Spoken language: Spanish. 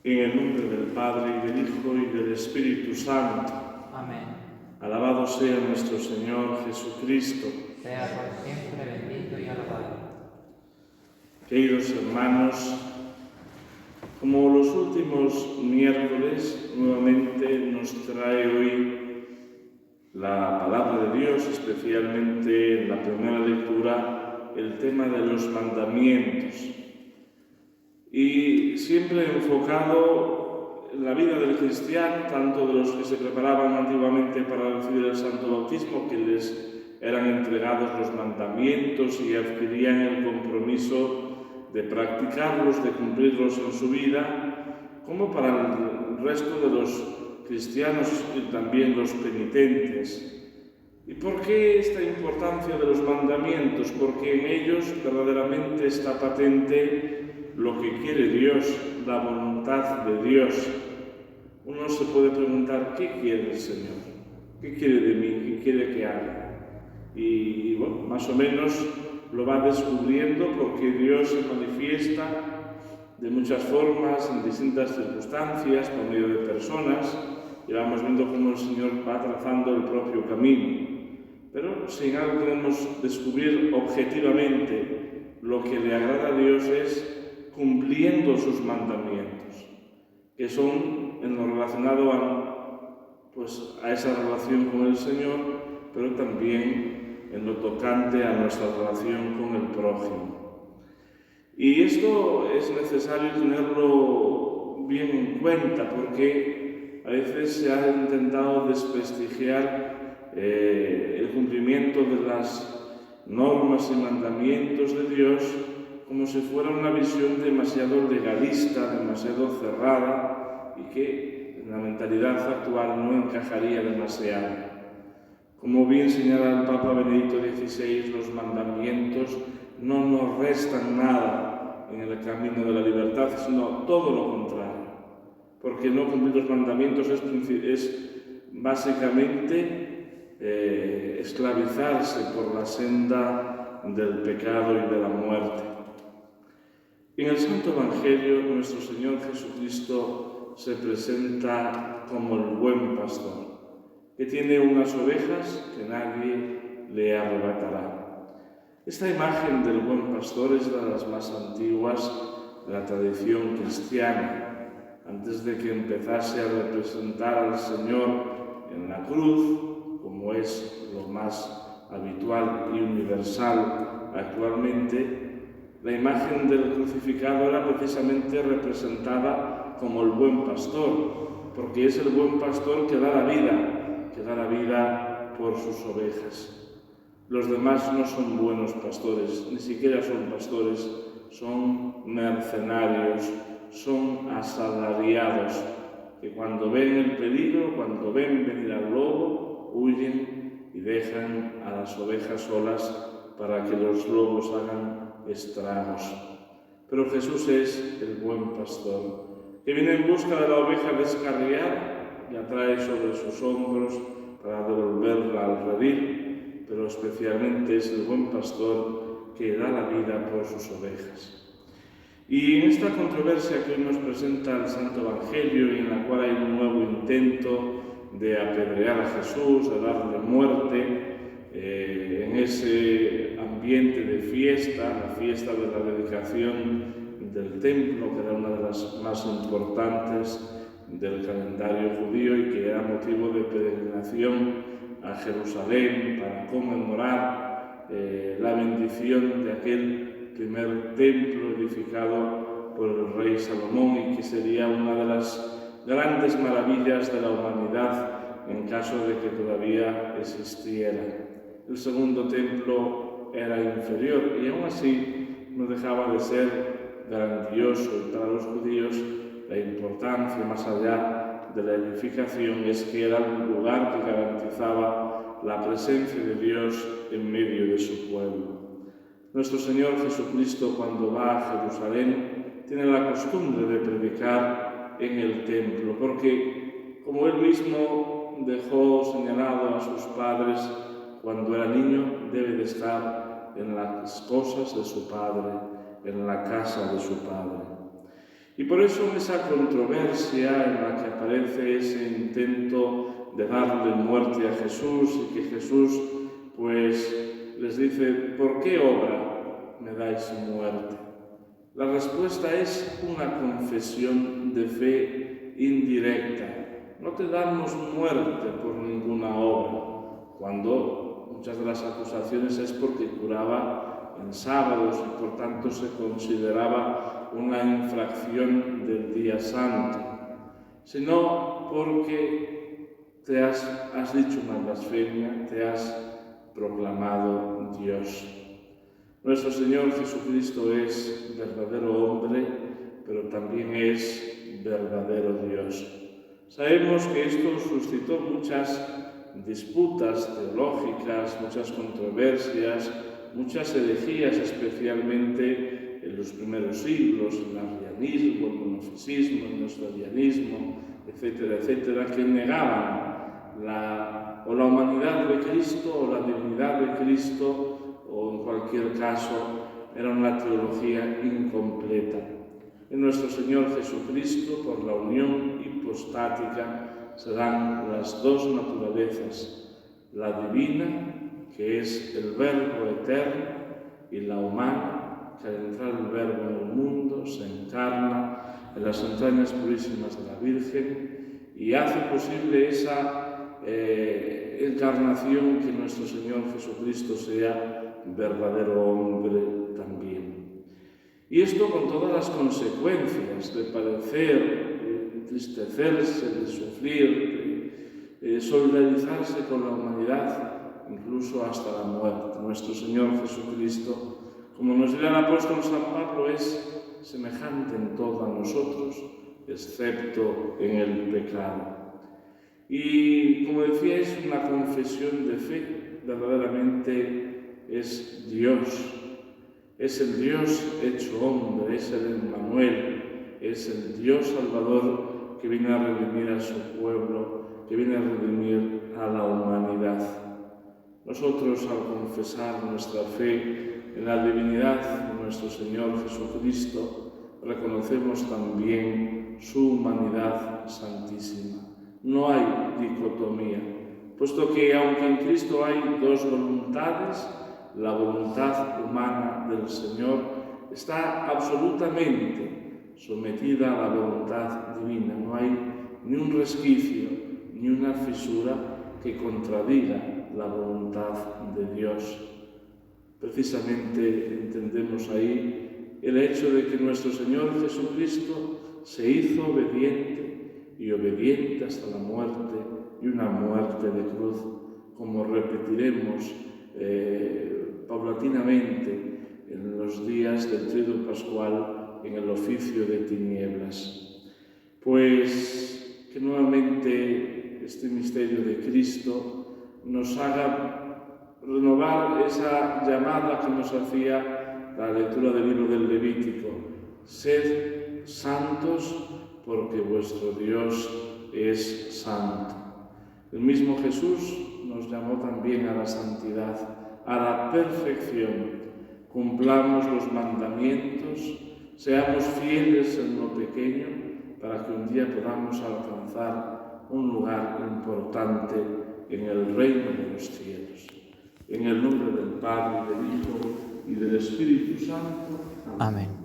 En el nombre del Padre, y del Hijo, y del Espíritu Santo. Amén. Alabado sea nuestro Señor Jesucristo. Sea por siempre bendito y alabado. Queridos hermanos, como los últimos miércoles, nuevamente nos trae hoy la palabra de Dios, especialmente en la primera lectura, el tema de los mandamientos. Y siempre enfocado en la vida del cristiano, tanto de los que se preparaban antiguamente para recibir el santo bautismo, que les eran entregados los mandamientos y adquirían el compromiso de practicarlos, de cumplirlos en su vida, como para el resto de los cristianos y también los penitentes. ¿Y por qué esta importancia de los mandamientos? Porque en ellos verdaderamente está patente lo que quiere Dios, la voluntad de Dios. Uno se puede preguntar, ¿qué quiere el Señor? ¿Qué quiere de mí? ¿Qué quiere que haga? Y bueno, más o menos lo va descubriendo porque Dios se manifiesta de muchas formas, en distintas circunstancias, por medio de personas, y vamos viendo cómo el Señor va trazando el propio camino. Pero si en algo queremos descubrir objetivamente lo que le agrada a Dios es cumpliendo sus mandamientos, que son en lo relacionado a esa relación con el Señor, pero también en lo tocante a nuestra relación con el prójimo. Y esto es necesario tenerlo bien en cuenta, porque a veces se ha intentado desprestigiar el cumplimiento de las normas y mandamientos de Dios como si fuera una visión demasiado legalista, demasiado cerrada y que en la mentalidad actual no encajaría demasiado. Como bien señala el Papa Benedicto XVI, los mandamientos no nos restan nada en el camino de la libertad, sino todo lo contrario. Porque no cumplir los mandamientos es básicamente esclavizarse por la senda del pecado y de la muerte. En el Santo Evangelio, nuestro Señor Jesucristo se presenta como el buen pastor, que tiene unas ovejas que nadie le arrebatará. Esta imagen del buen pastor es de las más antiguas de la tradición cristiana. Antes de que empezase a representar al Señor en la cruz, como es lo más habitual y universal actualmente, la imagen del crucificado era precisamente representada como el buen pastor, porque es el buen pastor que da la vida por sus ovejas. Los demás no son buenos pastores, ni siquiera son pastores, son mercenarios, son asalariados, que cuando ven el peligro, cuando ven venir al lobo, huyen y dejan a las ovejas solas para que los lobos hagan estragos. Pero Jesús es el buen pastor, que viene en busca de la oveja descarriada y la trae sobre sus hombros para devolverla al redil, pero especialmente es el buen pastor que da la vida por sus ovejas. Y en esta controversia que hoy nos presenta el Santo Evangelio, y en la cual hay un nuevo intento de apedrear a Jesús, de darle muerte, en ese ambiente de fiesta, la fiesta de la dedicación del templo, que era una de las más importantes del calendario judío y que era motivo de peregrinación a Jerusalén para conmemorar la bendición de aquel primer templo edificado por el rey Salomón y que sería una de las grandes maravillas de la humanidad en caso de que todavía existiera. El segundo templo era inferior y aún así no dejaba de ser grandioso, y para los judíos la importancia más allá de la edificación es que era un lugar que garantizaba la presencia de Dios en medio de su pueblo. Nuestro Señor Jesucristo, cuando va a Jerusalén, tiene la costumbre de predicar en el templo, porque como él mismo dejó señalado a sus padres cuando era niño, debe de estar en las cosas de su Padre, en la casa de su Padre. Y por eso en esa controversia en la que aparece ese intento de darle muerte a Jesús y que Jesús pues les dice: ¿por qué obra me dais muerte? La respuesta es una confesión de fe indirecta. No te damos muerte por ninguna obra, cuando muchas de las acusaciones es porque curaba en sábados y por tanto se consideraba una infracción del día santo, sino porque te has dicho una blasfemia, te has proclamado Dios. Nuestro Señor Jesucristo es verdadero hombre, pero también es verdadero Dios. Sabemos que esto suscitó muchas disputas teológicas, muchas controversias, muchas herejías, especialmente en los primeros siglos, el arrianismo, el monofisismo, el nestorianismo, etcétera, etcétera, que negaban la humanidad de Cristo o la divinidad de Cristo, o en cualquier caso era una teología incompleta. En nuestro Señor Jesucristo, por la unión hipostática, se dan las dos naturalezas, la divina, que es el Verbo eterno, y la humana, que al entrar el Verbo en el mundo se encarna en las entrañas purísimas de la Virgen y hace posible esa encarnación, que nuestro Señor Jesucristo sea verdadero hombre también. Y esto con todas las consecuencias de padecer, de entristecerse, de sufrir, de solidarizarse con la humanidad, incluso hasta la muerte. Nuestro Señor Jesucristo, como nos dirá el apóstol San Pablo, es semejante en todo a nosotros, excepto en el pecado. Y como decía, es una confesión de fe, verdaderamente es Dios. Es el Dios hecho hombre, es el Emmanuel, es el Dios Salvador que viene a redimir a su pueblo, que viene a redimir a la humanidad. Nosotros, al confesar nuestra fe en la divinidad de nuestro Señor Jesucristo, reconocemos también su humanidad santísima. No hay dicotomía, puesto que aunque en Cristo hay dos voluntades, la voluntad humana del Señor está absolutamente sometida a la voluntad divina. No hay ni un resquicio, ni una fisura que contradiga la voluntad de Dios. Precisamente entendemos ahí el hecho de que nuestro Señor Jesucristo se hizo obediente y obediente hasta la muerte, y una muerte de cruz, como repetiremos paulatinamente en los días del Triduo Pascual en el oficio de tinieblas. Pues que nuevamente este misterio de Cristo nos haga renovar esa llamada que nos hacía la lectura del libro del Levítico: sed santos porque vuestro Dios es santo. El mismo Jesús nos llamó también a la santidad, a la perfección. Cumplamos los mandamientos, seamos fieles en lo pequeño, para que un día podamos alcanzar un lugar importante en el reino de los cielos. En el nombre del Padre, del Hijo y del Espíritu Santo. Amén.